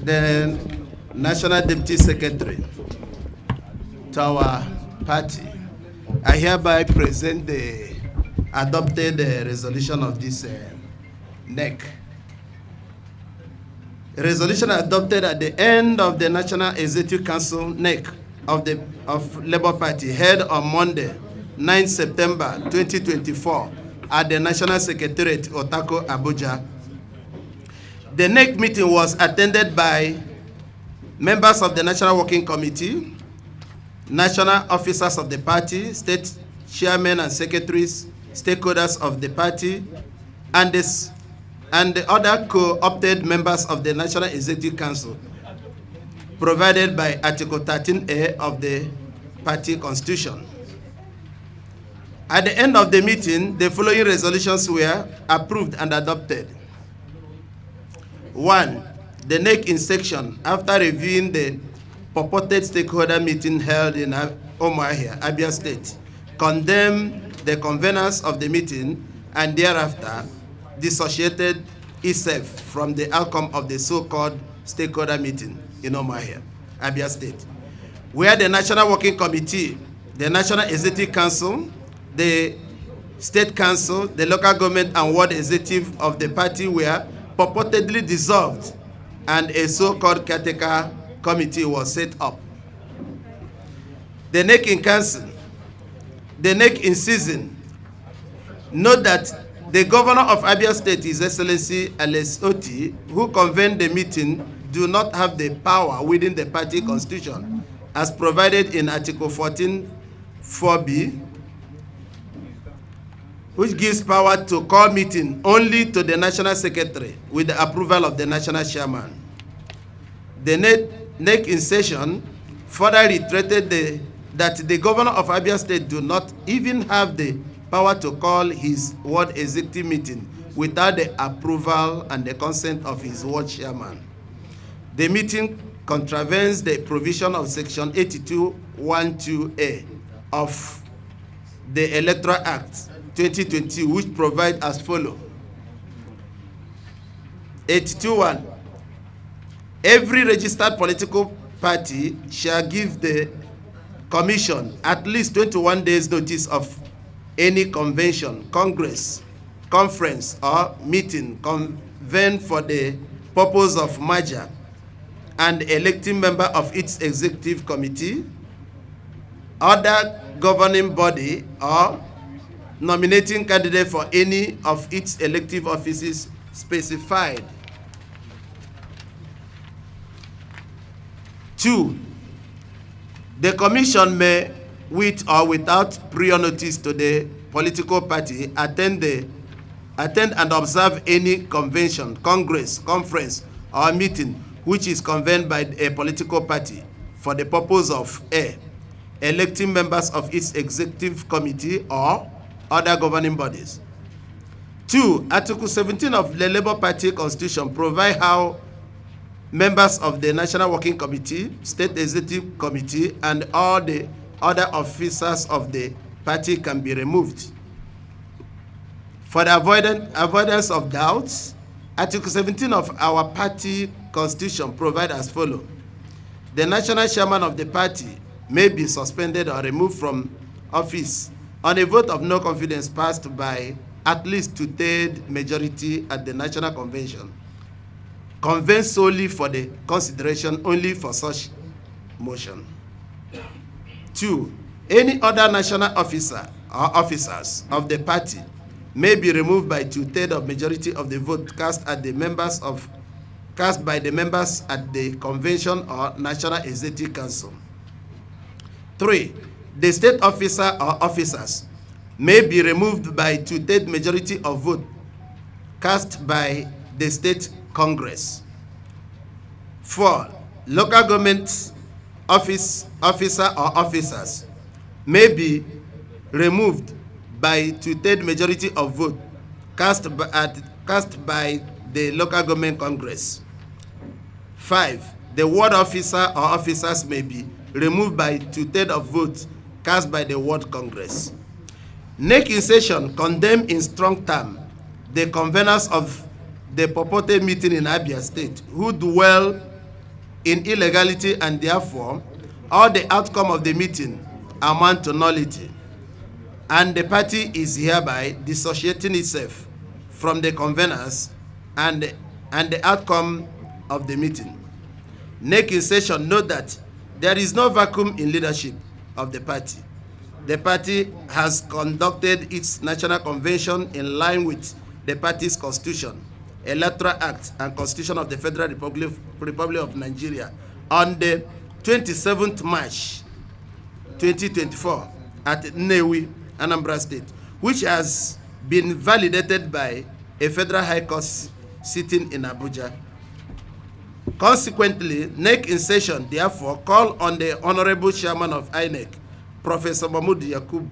the National Deputy Secretary to our party, I hereby present the adopted resolution of this NEC. A resolution adopted at the end of the National Executive Council NEC of Labour Party held on Monday, 9 September 2024 at the National Secretariat, UTAKO, Abuja. The NEC meeting was attended by members of the National Working Committee, national officers of the party, state chairmen and secretaries, stakeholders of the party, and the other co-opted members of the National Executive Council, provided by Article 13A of the party constitution. At the end of the meeting, the following resolutions were approved and adopted. 1. The NEC in section, after reviewing the purported stakeholder meeting held in Umuaiha Abia State, condemned the conveners of the meeting and thereafter dissociated itself from the outcome of the so-called stakeholder meeting in Umuaiha Abia State, where the National Working Committee, the National Executive Council, the State Council, the local government and ward executive of the party were purportedly dissolved and a so-called Caretaker Committee was set up. The NEC in council, the NEC in season, note that the governor of Abia State, His Excellency Alex Oti, who convened the meeting, do not have the power within the party constitution as provided in Article 14(4)(b), which gives power to call meeting only to the National Secretary with the approval of the National Chairman. The NEC in session further reiterated that the governor of Abia State do not even have the power to call his ward executive meeting without the approval and the consent of his ward chairman. The meeting contravenes the provision of Section 82(1)(2)(a) of the Electoral Act 2020, which provides as follows. 82(1). Every registered political party shall give the Commission at least 21 days notice of any convention, congress, conference, or meeting convened for the purpose of merger and electing member of its executive committee, other governing body, or nominating candidate for any of its elective offices specified. 2. The Commission may, with or without prior notice to the political party, attend and observe any convention, congress, conference, or meeting which is convened by a political party for the purpose of A, electing members of its executive committee or other governing bodies. 2. Article 17 of the Labour Party Constitution provide how members of the National Working Committee, State Executive Committee, and all the other officers of the party can be removed. For the avoidance of doubts, Article 17 of our party constitution provides as follows. The national chairman of the party may be suspended or removed from office on a vote of no confidence passed by at least 2/3 majority at the National Convention, convened solely for the consideration only for such motion. 2. Any other national officer or officers of the party may be removed by 2/3 of majority of the vote cast by the members at the convention or National Executive Council. 3. The state officer or officers may be removed by 2/3 majority of vote cast by the state Congress. 4. Local government officer or officers may be removed by 2/3 majority of vote cast by the local government Congress. 5. The ward officer or officers may be removed by 2/3 of votes cast by the ward Congress. NEC in session condemned in strong terms the conveners of the purported meeting in Abia State, who dwell in illegality, and therefore all the outcome of the meeting amount to nullity, and the party is hereby dissociating itself from the conveners and the outcome of the meeting. NEC in session note that there is no vacuum in leadership of the party. The party has conducted its national convention in line with the party's constitution, Electoral Act, and Constitution of the Federal Republic of Nigeria on the 27th March 2024 at Nnewi, Anambra State, which has been validated by a federal high court sitting in Abuja. Consequently, NEC in session therefore call on the Honorable Chairman of INEC, Professor Mahmood Yakub,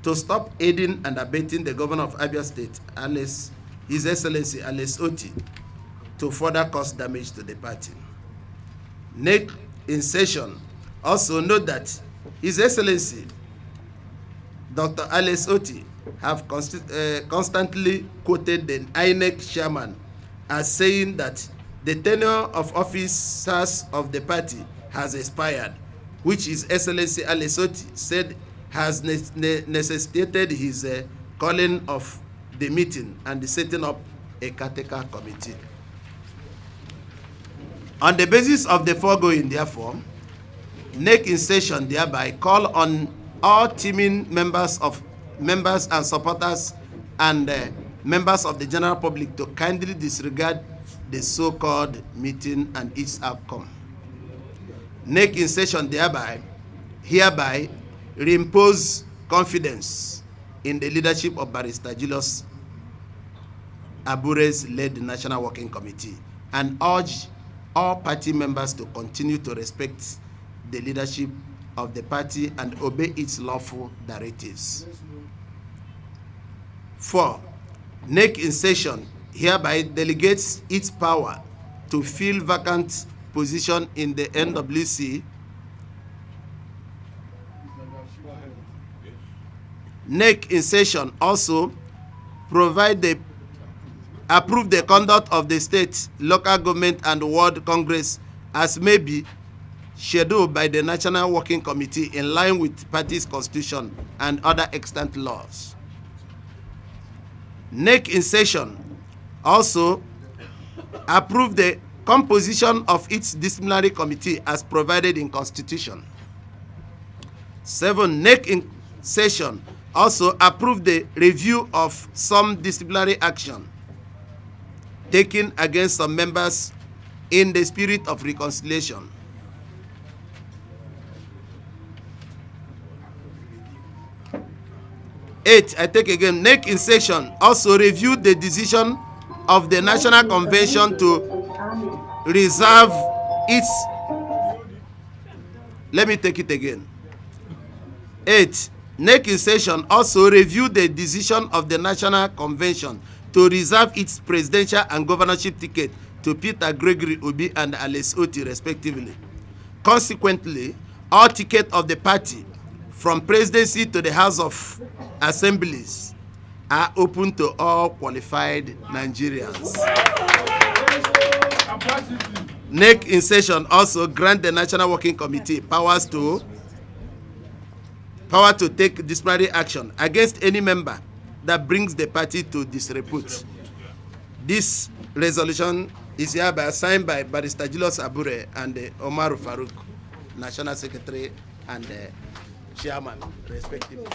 to stop aiding and abetting the Governor of Abia State, His Excellency Alex Oti, to further cause damage to the party. NEC in session also note that His Excellency Dr. Alex Oti have constantly quoted the INEC chairman as saying that the tenure of officers of the party has expired, which His Excellency Alex Oti said has necessitated his calling of the meeting and the setting up a Caretaker Committee. On the basis of the foregoing, therefore, NEC in session thereby call on all teaming members and supporters and members of the general public to kindly disregard the so-called meeting and its outcome. NEC in session hereby reimpose confidence in the leadership of Barrister Julius Abure's led National Working Committee and urge all party members to continue to respect the leadership of the party and obey its lawful directives. 4. NEC in session hereby delegates its power to fill vacant position in the NWC. NEC in session also approve the conduct of the state, local government, and world congress as may be scheduled by the National Working Committee in line with party's constitution and other extant laws. NEC in session also approve the composition of its disciplinary committee as provided in constitution. 7. NEC in session also approve the review of some disciplinary action taken against some members in the spirit of reconciliation. 8. I take again. NEC in session also reviewed the decision of the National Convention to reserve its. Let me take it again. 8. NEC in session also reviewed the decision of the National Convention to reserve its presidential and governorship ticket to Peter Gregory Obi and Alex Oti respectively. Consequently, all tickets of the party from presidency to the House of Assemblies are open to all qualified Nigerians. NEC in session also grant the National Working Committee power to take disciplinary action against any member that brings the party to disrepute. This resolution is hereby signed by Barrister Julius Abure and Omar Farouk, National Secretary and Chairman, respectively.